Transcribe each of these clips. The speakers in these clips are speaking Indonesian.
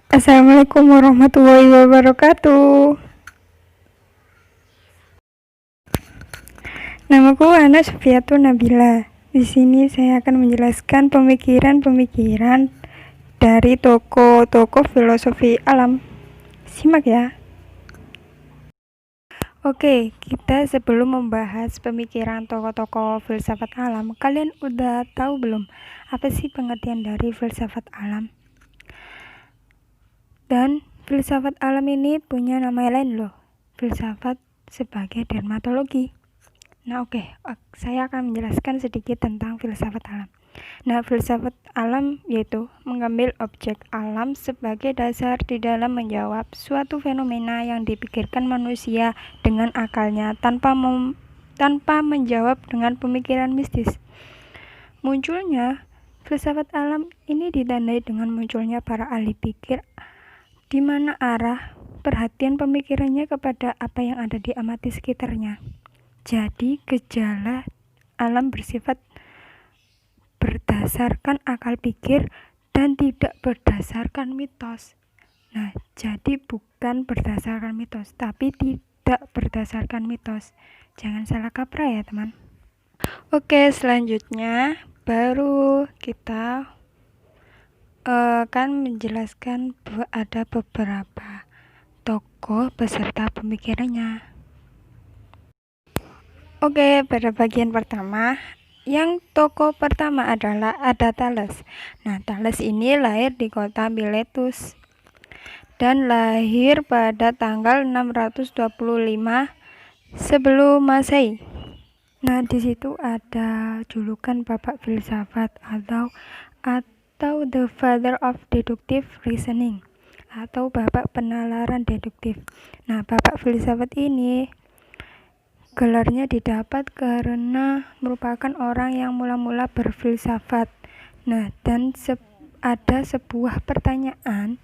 Assalamualaikum warahmatullahi wabarakatuh. Namaku Ana Sufiatun Nabila. Di sini saya akan menjelaskan pemikiran-pemikiran dari tokoh-tokoh filosofi alam. Simak ya. Oke, kita sebelum membahas pemikiran tokoh-tokoh filsafat alam, kalian udah tahu belum apa sih pengertian dari filsafat alam? Dan filsafat alam ini punya nama lain loh, filsafat sebagai dermatologi. Nah saya akan menjelaskan sedikit tentang filsafat alam. Nah, filsafat alam yaitu mengambil objek alam sebagai dasar di dalam menjawab suatu fenomena yang dipikirkan manusia dengan akalnya tanpa menjawab dengan pemikiran mistis. Munculnya filsafat alam ini ditandai dengan munculnya para ahli pikir di mana arah perhatian pemikirannya kepada apa yang ada di amati sekitarnya. Jadi, gejala alam bersifat berdasarkan akal pikir dan tidak berdasarkan mitos. Nah, jadi bukan berdasarkan mitos, tapi tidak berdasarkan mitos. Jangan salah kaprah ya, teman. Oke, selanjutnya baru kita akan menjelaskan ada beberapa tokoh beserta pemikirannya. Oke, pada bagian pertama, yang tokoh pertama adalah ada Thales. Nah, Thales ini lahir di kota Miletus dan lahir pada tanggal 625 sebelum Masehi. Nah, di situ ada julukan Bapak Filsafat atau the Father of Deductive Reasoning atau Bapak Penalaran Deduktif. Nah, Bapak Filsafat ini gelarnya didapat karena merupakan orang yang mula-mula berfilsafat. Nah, dan ada sebuah pertanyaan,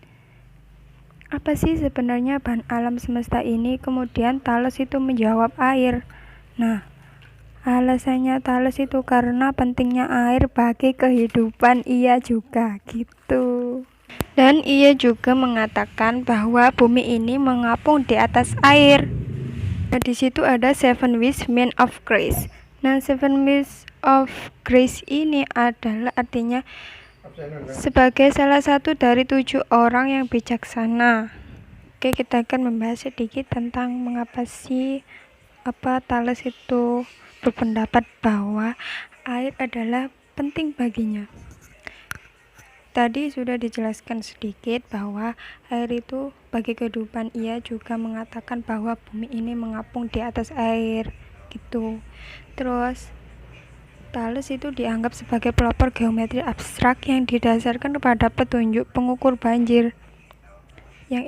apa sih sebenarnya bahan alam semesta ini? Kemudian Thales itu menjawab air. Nah, alasannya Thales itu karena pentingnya air bagi kehidupan ia juga gitu. Dan ia juga mengatakan bahwa bumi ini mengapung di atas air. Nah, di situ ada Seven Wish Men of Grace. Nah, Seven Wish of Grace ini adalah artinya sebagai salah satu dari 7 orang yang bijaksana. Oke, kita akan membahas sedikit tentang mengapa sih Thales itu berpendapat bahwa air adalah penting baginya. Tadi sudah dijelaskan sedikit bahwa air itu bagi kehidupan. Ia juga mengatakan bahwa bumi ini mengapung di atas air gitu. Terus Thales itu dianggap sebagai pelopor geometri abstrak yang didasarkan pada petunjuk pengukur banjir yang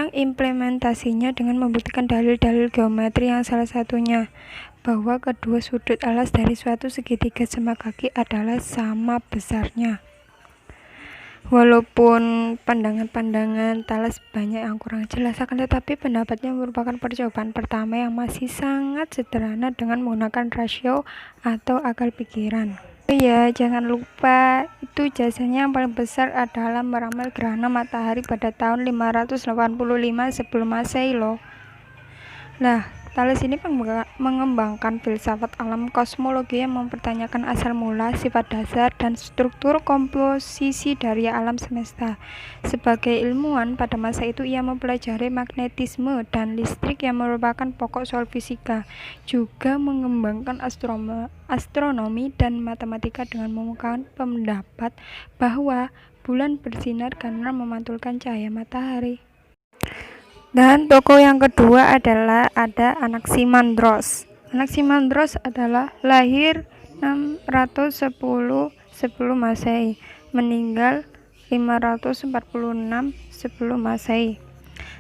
implementasinya dengan membuktikan dalil-dalil geometri yang salah satunya bahwa kedua sudut alas dari suatu segitiga semakaki adalah sama besarnya. Walaupun pandangan-pandangan Thales banyak yang kurang jelas, akan tetapi pendapatnya merupakan percobaan pertama yang masih sangat sederhana dengan menggunakan rasio atau akal pikiran. Ya, jangan lupa itu jasanya yang paling besar adalah meramal gerhana matahari pada tahun 585 sebelum Masehi loh. Nah, Thales ini mengembangkan filsafat alam kosmologi yang mempertanyakan asal mula, sifat dasar, dan struktur komposisi dari alam semesta. Sebagai ilmuwan, pada masa itu ia mempelajari magnetisme dan listrik yang merupakan pokok soal fisika. Juga mengembangkan astronomi dan matematika dengan mengungkapkan pendapat bahwa bulan bersinar karena memantulkan cahaya matahari. Dan tokoh yang kedua adalah ada Anaximandros. Anaximandros adalah lahir 610 sebelum Masehi, meninggal 546 sebelum Masehi.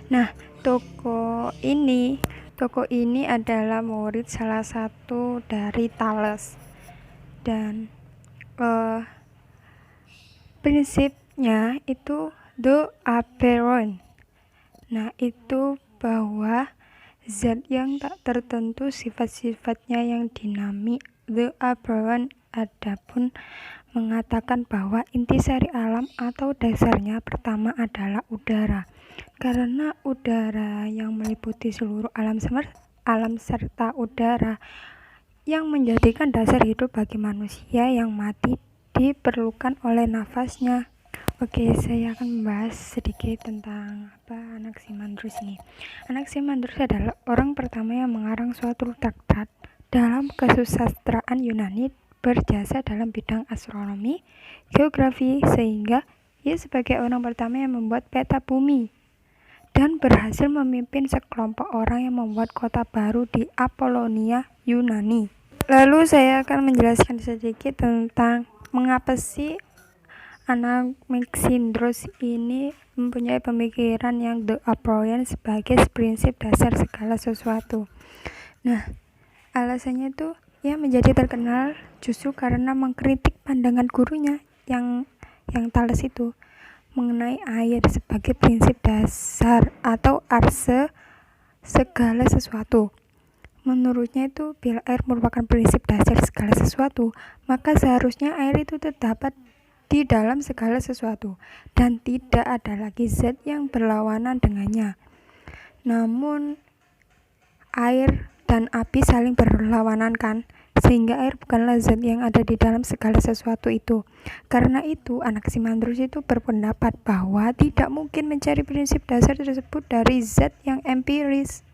Nah, tokoh ini adalah murid salah satu dari Thales. Dan prinsipnya itu the apparent. Nah, itu bahwa zat yang tak tertentu sifat-sifatnya yang dinamik, the apparent. Adapun mengatakan bahwa intisari alam atau dasarnya pertama adalah udara. Karena udara yang meliputi seluruh alam serta udara yang menjadikan dasar hidup bagi manusia yang mati diperlukan oleh nafasnya. Oke, saya akan membahas sedikit tentang Anaximandros ini. Anaximandros adalah orang pertama yang mengarang suatu traktat dalam kesusastraan Yunani, berjasa dalam bidang astronomi, geografi, sehingga ia sebagai orang pertama yang membuat peta bumi dan berhasil memimpin sekelompok orang yang membuat kota baru di Apollonia, Yunani. Lalu saya akan menjelaskan sedikit tentang mengapa sih Anaximandros ini mempunyai pemikiran yang the appropriate sebagai prinsip dasar segala sesuatu. Nah, alasannya itu ia menjadi terkenal justru karena mengkritik pandangan gurunya yang Thales itu mengenai air sebagai prinsip dasar atau arse segala sesuatu. Menurutnya itu, bila air merupakan prinsip dasar segala sesuatu, maka seharusnya air itu terdapat di dalam segala sesuatu dan tidak ada lagi zat yang berlawanan dengannya. Namun air dan api saling berlawanan kan, sehingga air bukanlah zat yang ada di dalam segala sesuatu itu. Karena itu Anaximandros itu berpendapat bahwa tidak mungkin mencari prinsip dasar tersebut dari zat yang empiris.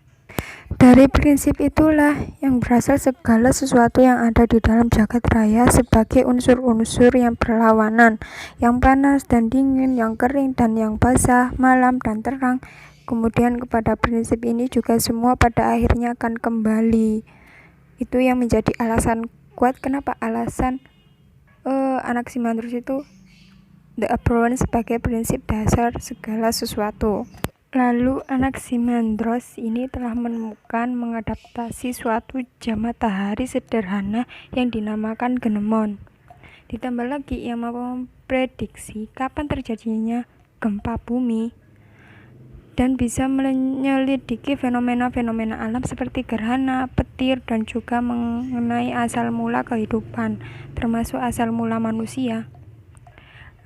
Dari prinsip itulah yang berasal segala sesuatu yang ada di dalam jagat raya sebagai unsur-unsur yang berlawanan, yang panas dan dingin, yang kering dan yang basah, malam dan terang. Kemudian kepada prinsip ini juga semua pada akhirnya akan kembali. Itu yang menjadi alasan kuat kenapa alasan Anaximandros itu the appropriate sebagai prinsip dasar segala sesuatu. Lalu Anaximandros ini telah menemukan mengadaptasi suatu jam matahari sederhana yang dinamakan genemon. Ditambah lagi ia mampu memprediksi kapan terjadinya gempa bumi dan bisa menyelidiki fenomena-fenomena alam seperti gerhana, petir, dan juga mengenai asal mula kehidupan, termasuk asal mula manusia.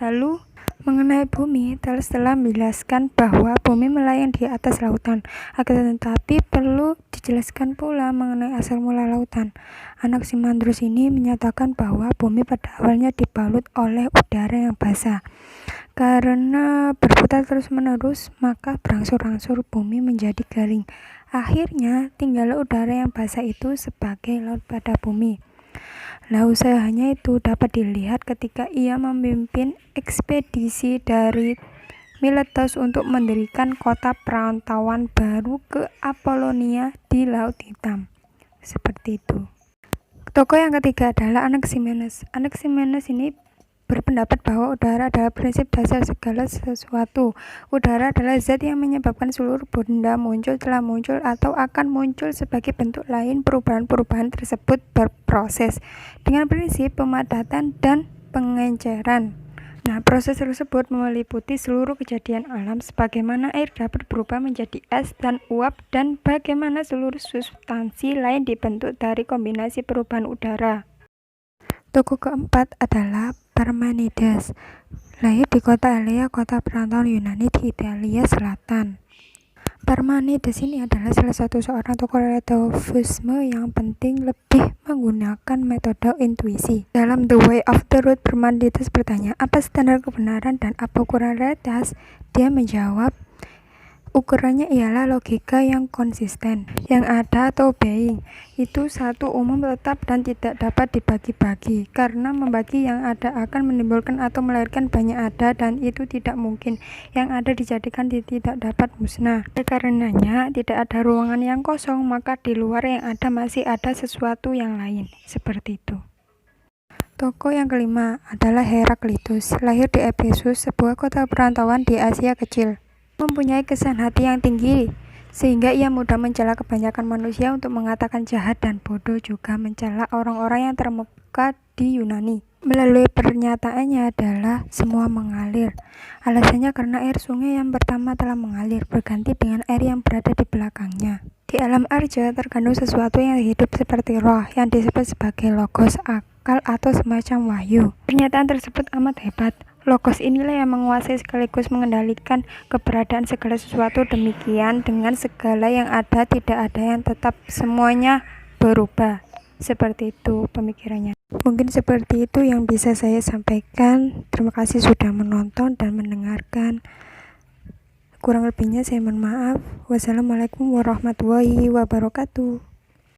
Lalu mengenai bumi, Thales telah menjelaskan bahwa bumi melayang di atas lautan. Akan tetapi perlu dijelaskan pula mengenai asal mula lautan. Anaximandros ini menyatakan bahwa bumi pada awalnya dibalut oleh udara yang basah. Karena berputar terus-menerus, maka berangsur-angsur bumi menjadi garing. Akhirnya tinggal udara yang basah itu sebagai laut pada bumi. Nah, usahanya itu dapat dilihat ketika ia memimpin ekspedisi dari Miletus untuk mendirikan kota perantauan baru ke Apollonia di Laut Hitam. Seperti itu. Tokoh yang ketiga adalah Anaximenes. Anaximenes ini berpendapat bahwa udara adalah prinsip dasar segala sesuatu. Udara adalah zat yang menyebabkan seluruh benda muncul, telah muncul, atau akan muncul sebagai bentuk lain. Perubahan-perubahan tersebut berproses dengan prinsip pemadatan dan pengenceran. Nah, proses tersebut meliputi seluruh kejadian alam, sebagaimana air dapat berubah menjadi es dan uap, dan bagaimana seluruh substansi lain dibentuk dari kombinasi perubahan udara. Tokoh keempat adalah Parmenides. Lahir di kota Elea, kota perantauan Yunani di Italia Selatan. Parmenides ini adalah salah satu seorang tokoh relativisme yang penting, lebih menggunakan metode intuisi. Dalam The Way of the Truth, Parmenides bertanya, apa standar kebenaran dan apa ukuran realitas? Dia menjawab, ukurannya ialah logika yang konsisten, yang ada atau being. Itu satu umum tetap dan tidak dapat dibagi-bagi, karena membagi yang ada akan menimbulkan atau melahirkan banyak ada, dan itu tidak mungkin. Yang ada dijadikan tidak dapat musnah. Karenanya tidak ada ruangan yang kosong, maka di luar yang ada masih ada sesuatu yang lain. Seperti itu. Tokoh yang kelima adalah Heraklitus. Lahir di Efesus, sebuah kota perantauan di Asia Kecil. Mempunyai kesan hati yang tinggi, sehingga ia mudah mencela kebanyakan manusia untuk mengatakan jahat, dan bodoh juga mencela orang-orang yang terkemuka di Yunani. Melalui pernyataannya adalah semua mengalir. Alasannya karena air sungai yang pertama telah mengalir, berganti dengan air yang berada di belakangnya. Di alam arja terkandung sesuatu yang hidup seperti roh, yang disebut sebagai logos ak. akal atau semacam wahyu. Pernyataan tersebut amat hebat. Logos inilah yang menguasai sekaligus mengendalikan keberadaan segala sesuatu, demikian dengan segala yang ada, tidak ada yang tetap, semuanya berubah. Seperti itu pemikirannya. Mungkin seperti itu yang bisa saya sampaikan. Terima kasih sudah menonton dan mendengarkan. Kurang lebihnya saya mohon maaf. Wassalamualaikum warahmatullahi wabarakatuh.